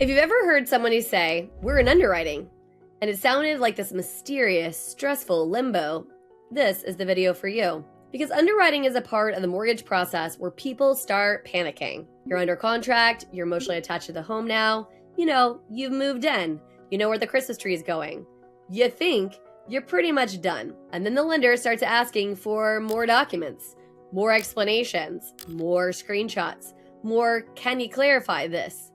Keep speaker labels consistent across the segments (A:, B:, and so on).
A: If you've ever heard somebody say, "We're in underwriting," and it sounded like this mysterious, stressful limbo, this is the video for you. Because underwriting is a part of the mortgage process where people start panicking. You're under contract, you're emotionally attached to the home now, you've moved in, you know where the Christmas tree is going. You think you're pretty much done. And then the lender starts asking for more documents, more explanations, more screenshots, more "can you clarify this?"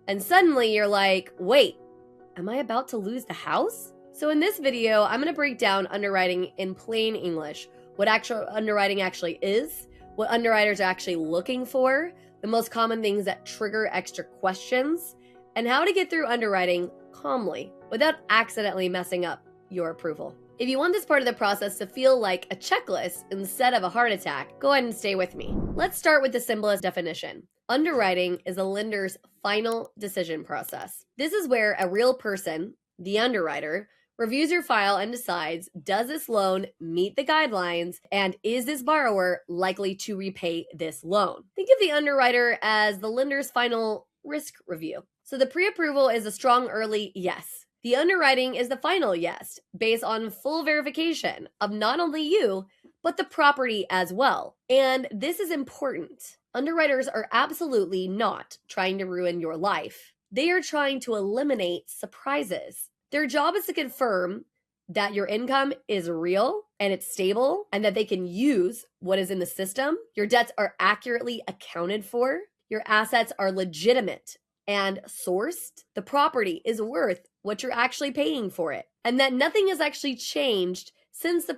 A: And suddenly you're like, wait, am I about to lose the house? So in this video, I'm going to break down underwriting in plain English, what actual underwriting actually is, what underwriters are actually looking for, the most common things that trigger extra questions, and how to get through underwriting calmly without accidentally messing up your approval. If you want this part of the process to feel like a checklist instead of a heart attack, go ahead and stay with me. Let's start with the simplest definition. Underwriting is a lender's final decision process. This is where a real person, the underwriter, reviews your file and decides, does this loan meet the guidelines, and is this borrower likely to repay this loan? Think of the underwriter as the lender's final risk review. So the pre-approval is a strong early yes. The underwriting is the final yes, based on full verification of not only you, but the property as well. And this is important. Underwriters are absolutely not trying to ruin your life. They are trying to eliminate surprises. Their job is to confirm that your income is real and it's stable and that they can use what is in the system. Your debts are accurately accounted for. Your assets are legitimate and sourced. The property is worth what you're actually paying for it. And that nothing has actually changed since the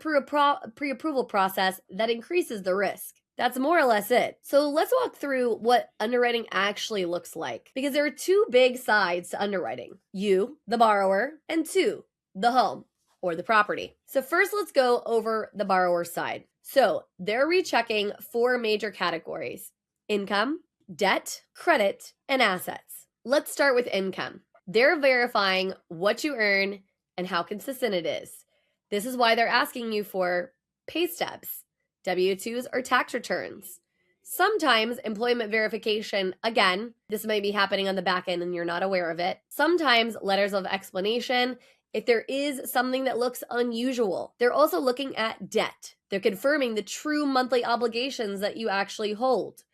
A: pre-approval process that increases the risk. That's more or less it. So let's walk through what underwriting actually looks like, because there are two big sides to underwriting. You, the borrower, and two, the home or the property. So first, let's go over the borrower side. So they're rechecking four major categories: income, debt, credit, and assets. Let's start with income. They're verifying what you earn and how consistent it is. This is why they're asking you for pay stubs, W-2s, or tax returns. Sometimes employment verification, again, this may be happening on the back end and you're not aware of it. Sometimes letters of explanation, if there is something that looks unusual. They're also looking at debt. They're confirming the true monthly obligations that you actually hold.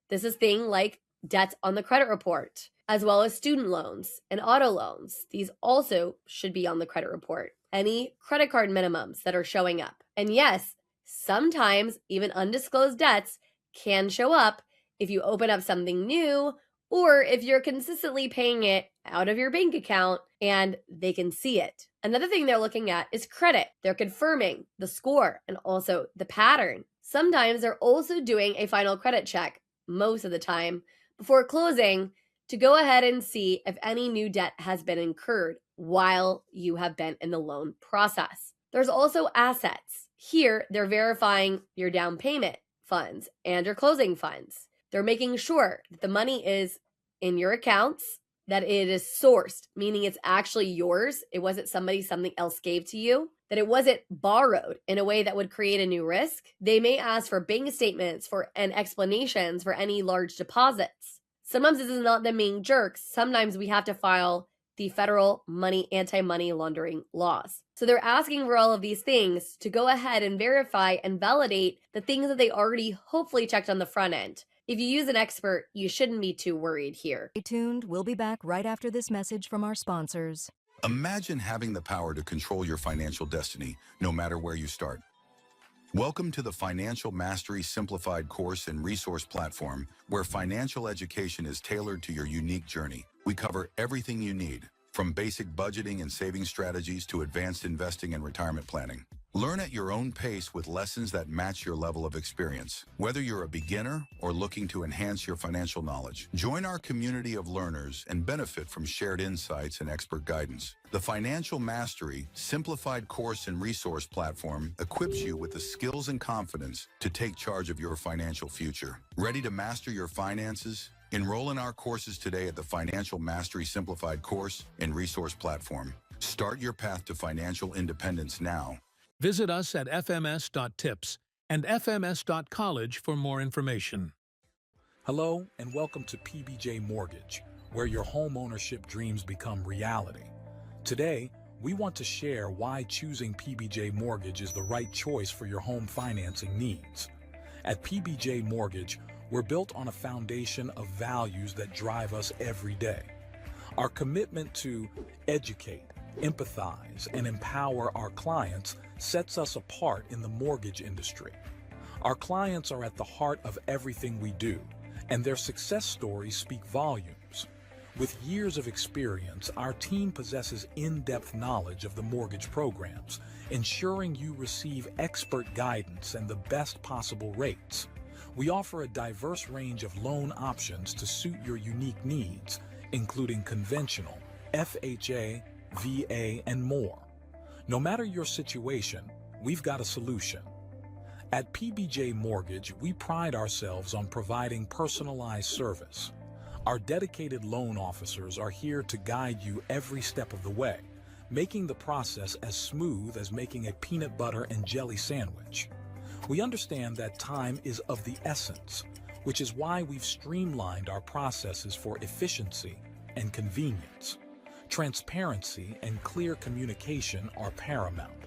A: This is things like debts on the credit report, as well as student loans and auto loans. These also should be on the credit report. Any credit card minimums that are showing up. And yes, sometimes even undisclosed debts can show up if you open up something new or if you're consistently paying it out of your bank account and they can see it. Another thing they're looking at is credit. They're confirming the score and also the pattern. Sometimes they're also doing a final credit check, most of the time, before closing to go ahead and see if any new debt has been incurred while you have been in the loan process. There's also assets. Here, they're verifying your down payment funds and your closing funds. They're making sure that the money is in your accounts, that it is sourced, meaning it's actually yours. It wasn't something else gave to you, that it wasn't borrowed in a way that would create a new risk. They may ask for bank statements and explanations for any large deposits. Sometimes this is not them being jerks. Sometimes we have to file the federal anti-money laundering laws. So they're asking for all of these things to go ahead and verify and validate the things that they already hopefully checked on the front end. If you use an expert, you shouldn't be too worried here.
B: Stay tuned. We'll be back right after this message from our sponsors.
C: Imagine having the power to control your financial destiny, no matter where you start. Welcome to the Financial Mastery Simplified course and resource platform, where financial education is tailored to your unique journey. We cover everything you need, from basic budgeting and saving strategies to advanced investing and retirement planning. Learn at your own pace with lessons that match your level of experience. Whether you're a beginner or looking to enhance your financial knowledge, join our community of learners and benefit from shared insights and expert guidance. The Financial Mastery Simplified course and resource platform equips you with the skills and confidence to take charge of your financial future. Ready to master your finances? Enroll in our courses today at the Financial Mastery Simplified course and resource platform. Start your path to financial independence now.
D: Visit us at fms.tips and fms.college for more information.
E: Hello and welcome to PBJ Mortgage, where your home ownership dreams become reality. Today, we want to share why choosing PBJ Mortgage is the right choice for your home financing needs. At PBJ Mortgage, we're built on a foundation of values that drive us every day. Our commitment to educate, empathize, and empower our clients sets us apart in the mortgage industry. Our clients are at the heart of everything we do, and their success stories speak volumes. With years of experience, our team possesses in-depth knowledge of the mortgage programs, ensuring you receive expert guidance and the best possible rates. We offer a diverse range of loan options to suit your unique needs, including conventional, FHA, VA, and more. No matter your situation, we've got a solution. At PBJ Mortgage, we pride ourselves on providing personalized service. Our dedicated loan officers are here to guide you every step of the way, making the process as smooth as making a peanut butter and jelly sandwich. We understand that time is of the essence, which is why we've streamlined our processes for efficiency and convenience. Transparency and clear communication are paramount.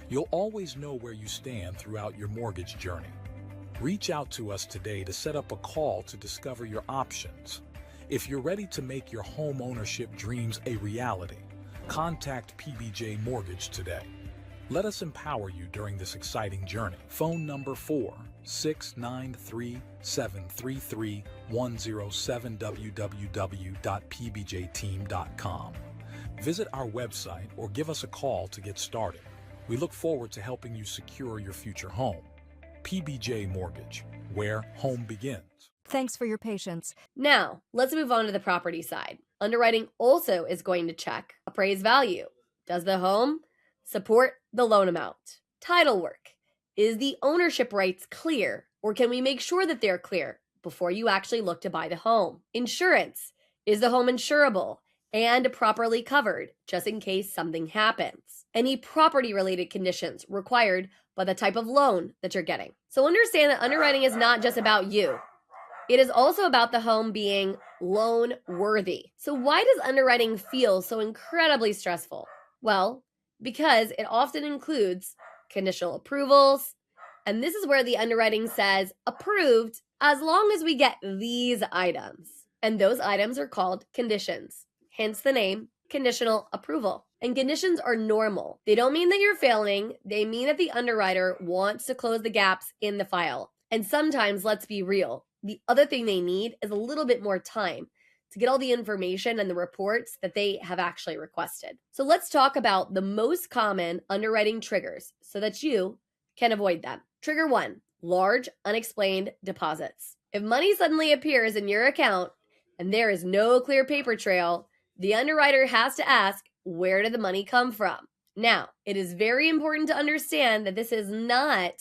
E: You'll always know where you stand throughout your mortgage journey. Reach out to us today to set up a call to discover your options. If you're ready to make your home ownership dreams a reality, contact PBJ Mortgage today. Let us empower you during this exciting journey. Phone number 4693733 107 www.pbjteam.com. Visit our website or give us a call to get started. We look forward to helping you secure your future home. PBJ Mortgage, where home begins.
B: Thanks for your patience.
A: Now, let's move on to the property side. Underwriting also is going to check appraised value. Does the home support the loan amount? Title work. Is the ownership rights clear, or can we make sure that they're clear before you actually look to buy the home? Insurance. Is the home insurable and properly covered just in case something happens? Any property-related conditions required by the type of loan that you're getting. So understand that underwriting is not just about you. It is also about the home being loan worthy. So why does underwriting feel so incredibly stressful? Well, because it often includes conditional approvals, and this is where the underwriting says approved as long as we get these items. And those items are called conditions, hence the name conditional approval. And conditions are normal. They don't mean that you're failing. They mean that the underwriter wants to close the gaps in the file. And sometimes, let's be real, the other thing they need is a little bit more time to get all the information and the reports that they have actually requested. So let's talk about the most common underwriting triggers so that you can avoid them. Trigger 1, large unexplained deposits. If money suddenly appears in your account and there is no clear paper trail, the underwriter has to ask, where did the money come from? Now, it is very important to understand that this is not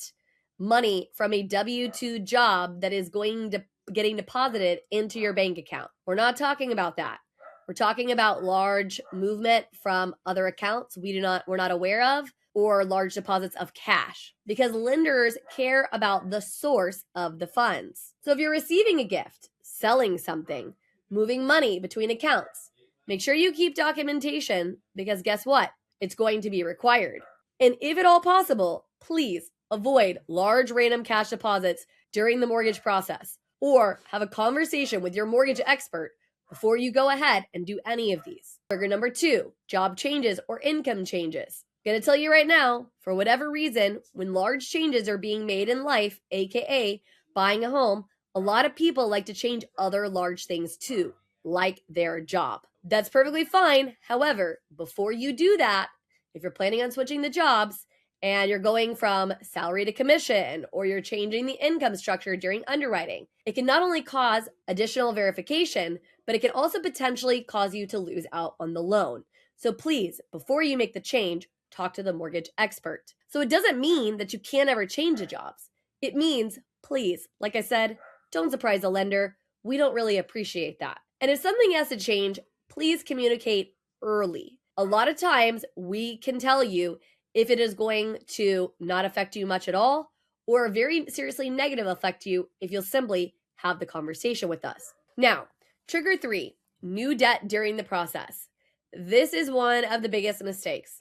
A: money from a W-2 job that is getting deposited into your bank account. We're not talking about that. We're talking about large movement from other accounts we're not aware of, or large deposits of cash, because lenders care about the source of the funds. So if you're receiving a gift, selling something, moving money between accounts, make sure you keep documentation, because guess what? It's going to be required. And if at all possible, please avoid large random cash deposits during the mortgage process, or have a conversation with your mortgage expert before you go ahead and do any of these. Trigger number 2, job changes or income changes. Gonna tell you right now, for whatever reason, when large changes are being made in life, aka buying a home, a lot of people like to change other large things too, like their job. That's perfectly fine. However, before you do that, if you're planning on switching the jobs and you're going from salary to commission, or you're changing the income structure during underwriting, it can not only cause additional verification, but it can also potentially cause you to lose out on the loan. So please, before you make the change, talk to the mortgage expert. So it doesn't mean that you can't ever change the jobs. It means, please, like I said, don't surprise the lender. We don't really appreciate that. And if something has to change, please communicate early. A lot of times we can tell you if it is going to not affect you much at all, or very seriously negative affect you if you'll simply have the conversation with us. Now, trigger 3, new debt during the process. This is one of the biggest mistakes.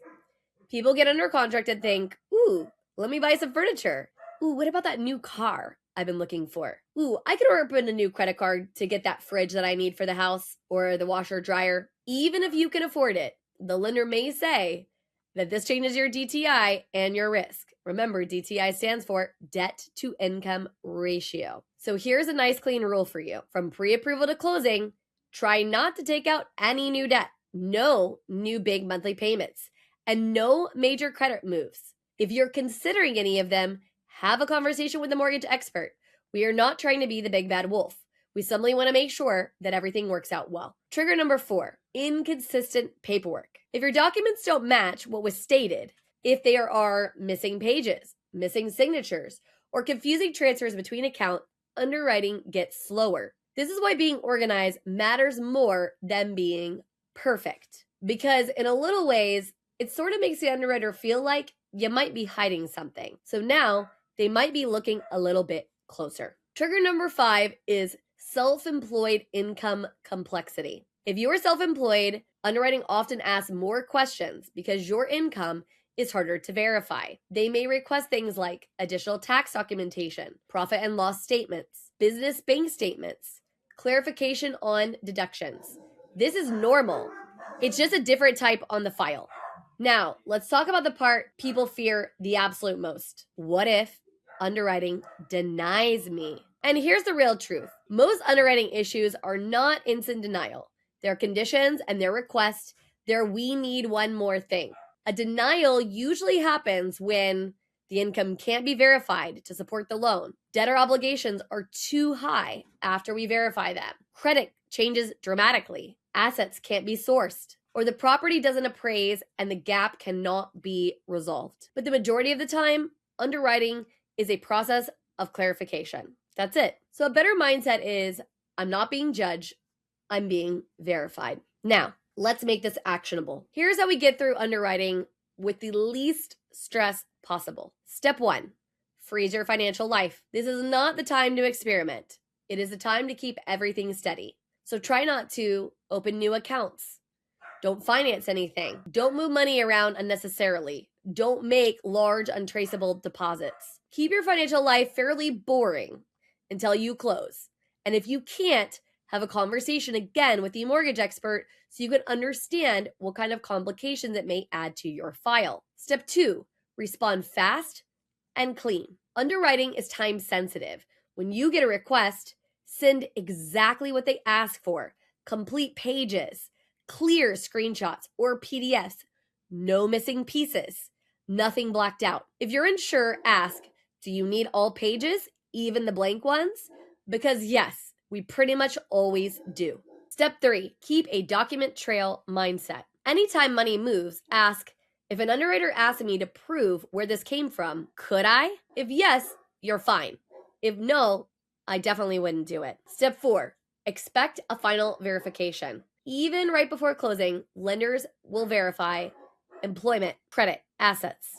A: People get under contract and think, ooh, let me buy some furniture. Ooh, what about that new car I've been looking for? Ooh, I could open a new credit card to get that fridge that I need for the house or the washer dryer. Even if you can afford it, the lender may say that this changes your DTI and your risk. Remember, DTI stands for debt to income ratio. So here's a nice clean rule for you. From pre-approval to closing, try not to take out any new debt. No new big monthly payments and no major credit moves. If you're considering any of them, have a conversation with the mortgage expert. We are not trying to be the big bad wolf. We simply want to make sure that everything works out well. Trigger number 4, inconsistent paperwork. If your documents don't match what was stated, if there are missing pages, missing signatures, or confusing transfers between accounts, underwriting gets slower. This is why being organized matters more than being perfect. Because in a little ways, it sort of makes the underwriter feel like you might be hiding something. So now they might be looking a little bit closer. Trigger number 5 is self-employed income complexity. If you are self-employed, underwriting often asks more questions because your income is harder to verify. They may request things like additional tax documentation, profit and loss statements, business bank statements, clarification on deductions. This is normal. It's just a different type on the file. Now, let's talk about the part people fear the absolute most. What if underwriting denies me? And here's the real truth. Most underwriting issues are not instant denial. They're conditions and their requests. They're we need one more thing. A denial usually happens when the income can't be verified to support the loan. Debtor obligations are too high after we verify them. Credit changes dramatically. Assets can't be sourced. Or the property doesn't appraise and the gap cannot be resolved. But the majority of the time, underwriting is a process of clarification. That's it. So a better mindset is, I'm not being judged, I'm being verified. Now, let's make this actionable. Here's how we get through underwriting with the least stress possible. Step 1, freeze your financial life. This is not the time to experiment. It is the time to keep everything steady. So try not to open new accounts. Don't finance anything. Don't move money around unnecessarily. Don't make large untraceable deposits. Keep your financial life fairly boring until you close. And if you can't, have a conversation again with the mortgage expert so you can understand what kind of complications it may add to your file. Step 2, respond fast and clean. Underwriting is time sensitive. When you get a request, send exactly what they ask for. Complete pages, clear screenshots or PDFs, no missing pieces, nothing blacked out. If you're unsure, ask, do you need all pages, even the blank ones? Because yes, we pretty much always do. Step 3, keep a document trail mindset. Anytime money moves, ask, if an underwriter asked me to prove where this came from, could I? If yes, you're fine. If no, I definitely wouldn't do it. Step 4, expect a final verification. Even right before closing, lenders will verify employment, credit, assets.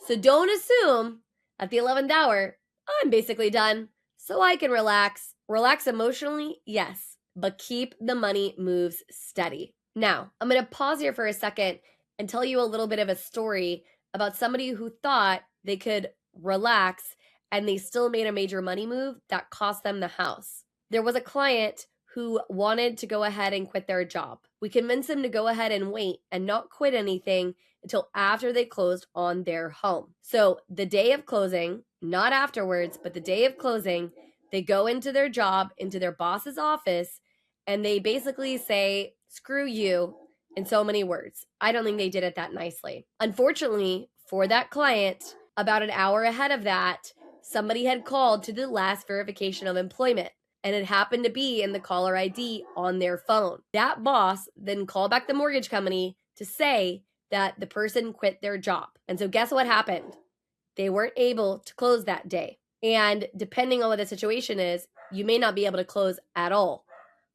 A: So don't assume at the 11th hour, I'm basically done, so I can relax. Relax emotionally, yes, but keep the money moves steady. Now, I'm going to pause here for a second and tell you a little bit of a story about somebody who thought they could relax and they still made a major money move that cost them the house. There was a client who wanted to go ahead and quit their job. We convinced them to go ahead and wait and not quit anything until after they closed on their home. So the day of closing, not afterwards, but the day of closing, they go into their job, into their boss's office, and they basically say, screw you, in so many words. I don't think they did it that nicely. Unfortunately, for that client, about an hour ahead of that, somebody had called to the last verification of employment, and it happened to be in the caller ID on their phone. That boss then called back the mortgage company to say that the person quit their job. And so guess what happened? They weren't able to close that day. And depending on what the situation is, you may not be able to close at all.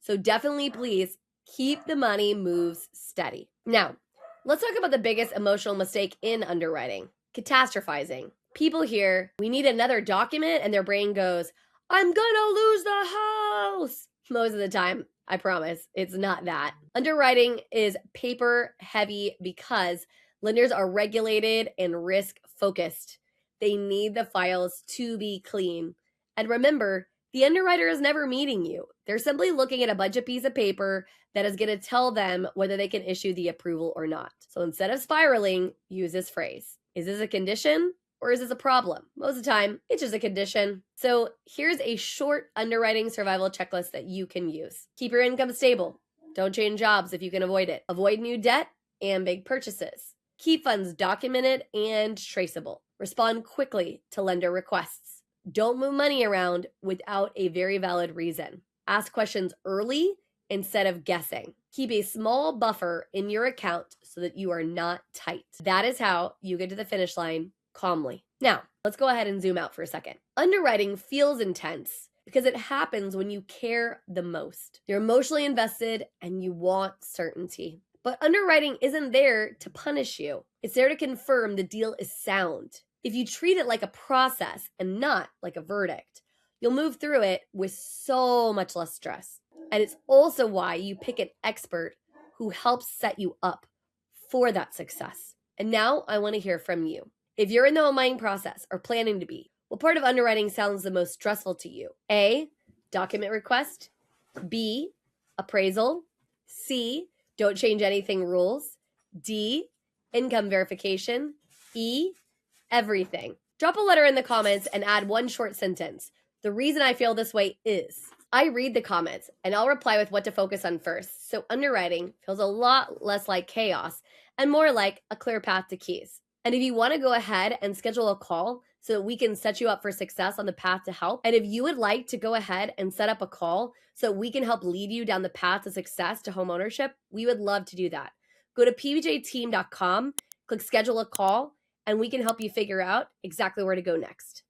A: So definitely, please, keep the money moves steady. Now, let's talk about the biggest emotional mistake in underwriting, catastrophizing. People hear, we need another document, and their brain goes, I'm gonna lose the house. Most of the time, I promise it's not that. Underwriting is paper heavy because lenders are regulated and risk focused. They need the files to be clean. And remember, the underwriter is never meeting you. They're simply looking at a budget piece of paper that is going to tell them whether they can issue the approval or not. So instead of spiraling, use this phrase. Is this a condition or is this a problem? Most of the time, it's just a condition. So here's a short underwriting survival checklist that you can use. Keep your income stable. Don't change jobs if you can avoid it. Avoid new debt and big purchases. Keep funds documented and traceable. Respond quickly to lender requests. Don't move money around without a very valid reason. Ask questions early instead of guessing. Keep a small buffer in your account so that you are not tight. That is how you get to the finish line calmly. Now, let's go ahead and zoom out for a second. Underwriting feels intense because it happens when you care the most. You're emotionally invested and you want certainty. But underwriting isn't there to punish you. It's there to confirm the deal is sound. If you treat it like a process and not like a verdict, you'll move through it with so much less stress. And it's also why you pick an expert who helps set you up for that success. And now I want to hear from you. If you're in the home buying process or planning to be, what part of underwriting sounds the most stressful to you? A, document request. B, appraisal. C, don't change anything rules. D, income verification. E, everything. Drop a letter in the comments and add one short sentence. The reason I feel this way is. I read the comments and I'll reply with what to focus on first. So underwriting feels a lot less like chaos and more like a clear path to keys. And if you want to go ahead and schedule a call so that we can set you up for success on the path to help, and if you would like to go ahead and set up a call so we can help lead you down the path to success to home ownership, we would love to do that. Go to pbjteam.com, click schedule a call, and we can help you figure out exactly where to go next.